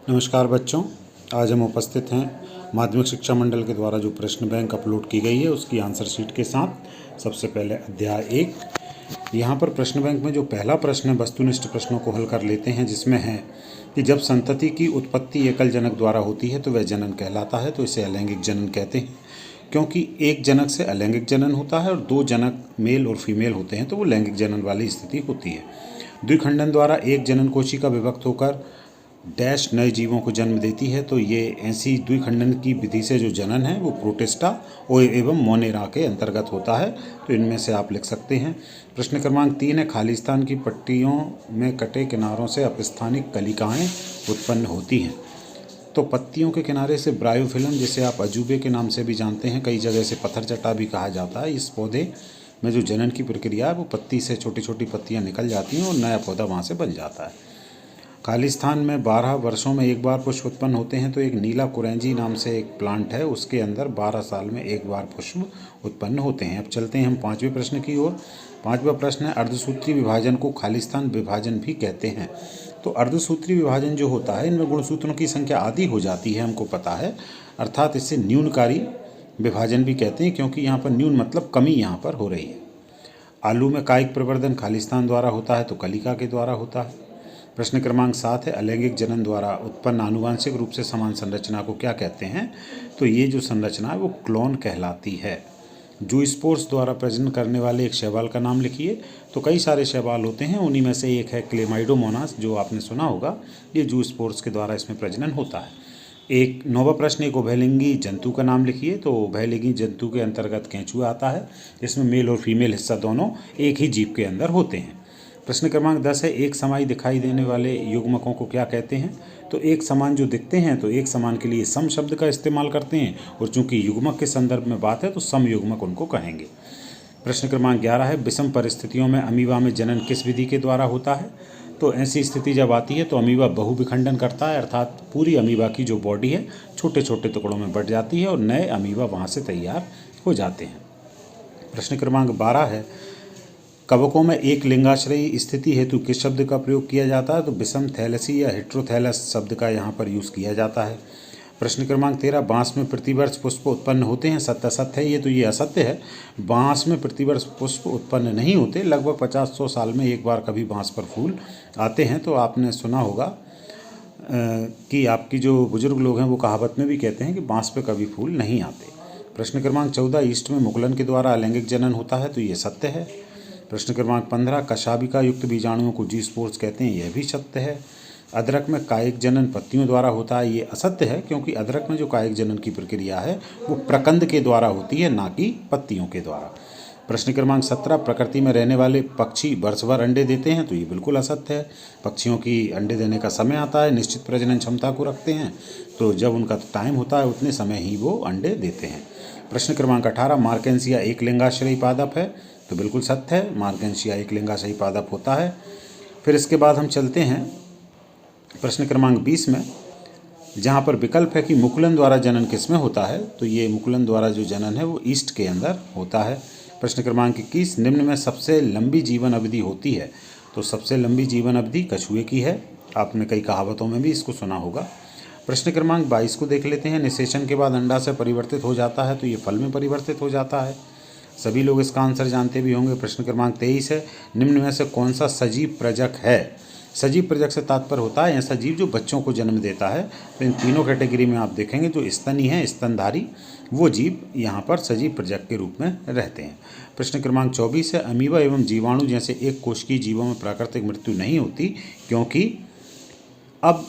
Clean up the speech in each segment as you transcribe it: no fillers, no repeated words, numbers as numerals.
नमस्कार बच्चों, आज हम उपस्थित हैं माध्यमिक शिक्षा मंडल के द्वारा जो प्रश्न बैंक अपलोड की गई है उसकी आंसर शीट के साथ। सबसे पहले अध्याय 1। यहाँ पर प्रश्न बैंक में जो पहला प्रश्न है वस्तुनिष्ठ प्रश्नों को हल कर लेते हैं, जिसमें है कि जब संतति की उत्पत्ति एकल जनक द्वारा होती है तो वह जनन कहलाता है, तो इसे अलैंगिक जनन कहते हैं। क्योंकि एक जनक से अलैंगिक जनन होता है और दो जनक मेल और फीमेल होते हैं तो वो लैंगिक जनन वाली स्थिति होती है। द्विखंडन द्वारा एक जनन कोशिका विभक्त होकर डैश नए जीवों को जन्म देती है, तो ये ऐसी द्विखंडन की विधि से जो जनन है वो प्रोटिस्टा एवं मोनेरा के अंतर्गत होता है। तो इनमें से आप लिख सकते हैं। प्रश्न क्रमांक 3 है, खालिस्तान की पट्टियों में कटे किनारों से अपस्थानिक कलिकाएं उत्पन्न होती हैं। तो पत्तियों के किनारे से ब्रायोफिल्म, जिसे आप अजूबे के नाम से भी जानते हैं, कई जगह से पत्थर चट्टा भी कहा जाता है, इस पौधे में जो जनन की प्रक्रिया है वो पत्ती से छोटी छोटी पत्तियाँ निकल जाती हैं और नया पौधा वहाँ से बन जाता है। खालिस्तान में 12 वर्षों में एक बार पुष्प उत्पन्न होते हैं। तो एक नीला कुरेंजी नाम से एक प्लांट है, उसके अंदर 12 साल में एक बार पुष्प उत्पन्न होते हैं। अब चलते हैं हम 5वें प्रश्न की ओर। 5वां प्रश्न है, अर्धसूत्री विभाजन को खालिस्तान विभाजन भी कहते हैं। तो अर्धसूत्री विभाजन जो होता है इनमें गुणसूत्रों की संख्या आधी हो जाती है, हमको पता है, अर्थात इसे न्यूनकारी विभाजन भी कहते हैं, क्योंकि यहाँ पर न्यून मतलब कमी यहाँ पर हो रही है। आलू में कायिक प्रवर्धन खालिस्तान द्वारा होता है तो कलिका के द्वारा होता है। प्रश्न क्रमांक 7 है, अलैंगिक जनन द्वारा उत्पन्न आनुवांशिक रूप से समान संरचना को क्या कहते हैं? तो ये जो संरचना है वो क्लोन कहलाती है। जूस्पोर्स द्वारा प्रजनन करने वाले एक शैवाल का नाम लिखिए। तो कई सारे शैवाल होते हैं, उन्हीं में से एक है क्लेमाइडोमोनास, जो आपने सुना होगा। ये जूस्पोर्स के द्वारा इसमें प्रजनन होता है। एक 9वां प्रश्न, एक उभयलिंगी जंतु का नाम लिखिए। तो उभयलिंगी जंतु के अंतर्गत केंचुआ आता है, जिसमें मेल और फीमेल हिस्सा दोनों एक ही जीव के अंदर होते हैं। प्रश्न क्रमांक 10 है, एक समाई दिखाई देने वाले युग्मकों को क्या कहते हैं? तो एक समान जो दिखते हैं तो एक समान के लिए सम शब्द का इस्तेमाल करते हैं, और चूंकि युग्मक के संदर्भ में बात है तो सम युग्मक उनको कहेंगे। प्रश्न क्रमांक 11 है, विषम परिस्थितियों में अमीबा में जनन किस विधि के द्वारा होता है? तो ऐसी स्थिति जब आती है तो अमीबा बहुविखंडन करता है, अर्थात पूरी अमीबा की जो बॉडी है छोटे छोटे टुकड़ों में बट जाती है और नए अमीबा वहाँ से तैयार हो जाते हैं। प्रश्न क्रमांक 12 है, कवकों में एक लिंगाश्रयी स्थिति हेतु किस शब्द का प्रयोग किया जाता है? तो विषम थैलेसी या हेट्रोथैलस शब्द का यहाँ पर यूज़ किया जाता है। प्रश्न क्रमांक 13, बांस में प्रतिवर्ष पुष्प उत्पन्न होते हैं, सत्य असत्य है? ये तो ये असत्य है। बांस में प्रतिवर्ष पुष्प उत्पन्न नहीं होते, लगभग 50-100 साल में एक बार कभी बांस पर फूल आते हैं। तो आपने सुना होगा कि आपकी जो बुजुर्ग लोग हैं वो कहावत में भी कहते हैं कि बांस पे कभी फूल नहीं आते। प्रश्न क्रमांक 14, ईस्ट में मुगलन के द्वारा अलैंगिक जनन होता है, तो ये सत्य है। प्रश्न क्रमांक 15, कशाबिका युक्त बीजाणुओं को जीस्पोर्स कहते हैं, यह भी सत्य है। अदरक में कायिक जनन पत्तियों द्वारा होता है, ये असत्य है, क्योंकि अदरक में जो कायिक जनन की प्रक्रिया है वो प्रकंद के द्वारा होती है, ना कि पत्तियों के द्वारा। प्रश्न क्रमांक 17, प्रकृति में रहने वाले पक्षी वर्ष भर अंडे देते हैं, तो ये बिल्कुल असत्य है। पक्षियों की अंडे देने का समय आता है, निश्चित प्रजनन क्षमता को रखते हैं, तो जब उनका टाइम होता है उतने समय ही वो अंडे देते हैं। प्रश्न क्रमांक 18, मार्केंसिया एक लिंगाश्रयी पादप है, तो बिल्कुल सत्य है, मार्केंसिया एक लिंगाश्रयी पादप होता है। फिर इसके बाद हम चलते हैं प्रश्न क्रमांक 20 में, जहाँ पर विकल्प है कि मुकुलन द्वारा जनन किस में होता है? तो ये मुकुलन द्वारा जो जनन है वो ईस्ट के अंदर होता है। प्रश्न क्रमांक 21, निम्न में सबसे लंबी जीवन अवधि होती है? तो सबसे लंबी जीवन अवधि कछुए की है, आपने कई कहावतों में भी इसको सुना होगा। प्रश्न क्रमांक 22 को देख लेते हैं, निषेचन के बाद अंडा से परिवर्तित हो जाता है, तो ये फल में परिवर्तित हो जाता है, सभी लोग इसका आंसर जानते भी होंगे। प्रश्न क्रमांक 23 है, निम्न में से कौन सा सजीव प्रजक है? सजीव प्रजक से तात्पर्य होता है ऐसा जीव जो बच्चों को जन्म देता है। तो इन तीनों कैटेगरी में आप देखेंगे जो स्तनी है, स्तनधारी, वो जीव यहाँ पर सजीव प्रजक के रूप में रहते हैं। प्रश्न क्रमांक 24 है, अमीबा एवं जीवाणु जैसे एक कोशिकीय जीवों में प्राकृतिक मृत्यु नहीं होती, क्योंकि अब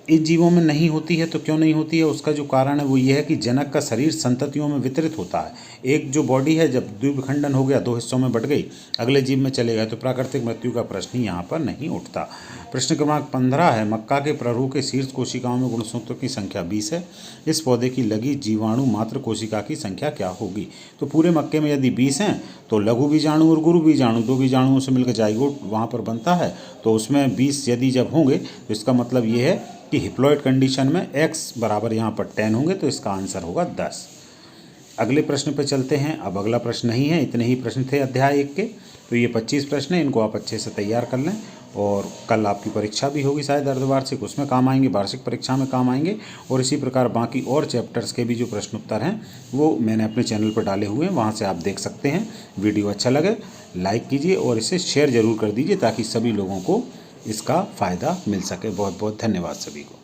इन जीवों में नहीं होती है। तो क्यों नहीं होती है? उसका जो कारण है वो ये है कि जनक का शरीर संततियों में वितरित होता है। एक जो बॉडी है जब द्विविखंडन हो गया, दो हिस्सों में बट गई, अगले जीव में चले गए, तो प्राकृतिक मृत्यु का प्रश्न ही यहाँ पर नहीं उठता। प्रश्न क्रमांक 15 है, मक्का के प्ररूप के शीर्ष कोशिकाओं में गुणसूत्रों की संख्या 20 है, इस पौधे की लगी जीवाणु मात्र कोशिका की संख्या क्या होगी? तो पूरे मक्के में यदि 20 हैं तो लघु बीजाणु और गुरु बीजाणु दो बीजाणुओं से मिलकर जाइगोट वहाँ पर बनता है, तो उसमें 20 यदि जब होंगे तो इसका मतलब ये है कि हिप्लॉइड कंडीशन में x बराबर यहाँ पर 10 होंगे, तो इसका आंसर होगा 10। अगले प्रश्न पर चलते हैं। अब अगला प्रश्न नहीं है, इतने ही प्रश्न थे अध्याय 1 के, तो ये 25 प्रश्न हैं, इनको आप अच्छे से तैयार कर लें और कल आपकी परीक्षा भी होगी शायद अर्धवार्षिक, उसमें काम आएंगे, वार्षिक परीक्षा में काम आएंगे। और इसी प्रकार बाकी और चैप्टर्स के भी जो प्रश्न उत्तर हैं वो मैंने अपने चैनल पर डाले हुए हैं, वहाँ से आप देख सकते हैं। वीडियो अच्छा लगे लाइक कीजिए और इसे शेयर ज़रूर कर दीजिए ताकि सभी लोगों को इसका फ़ायदा मिल सके। बहुत बहुत धन्यवाद सभी को।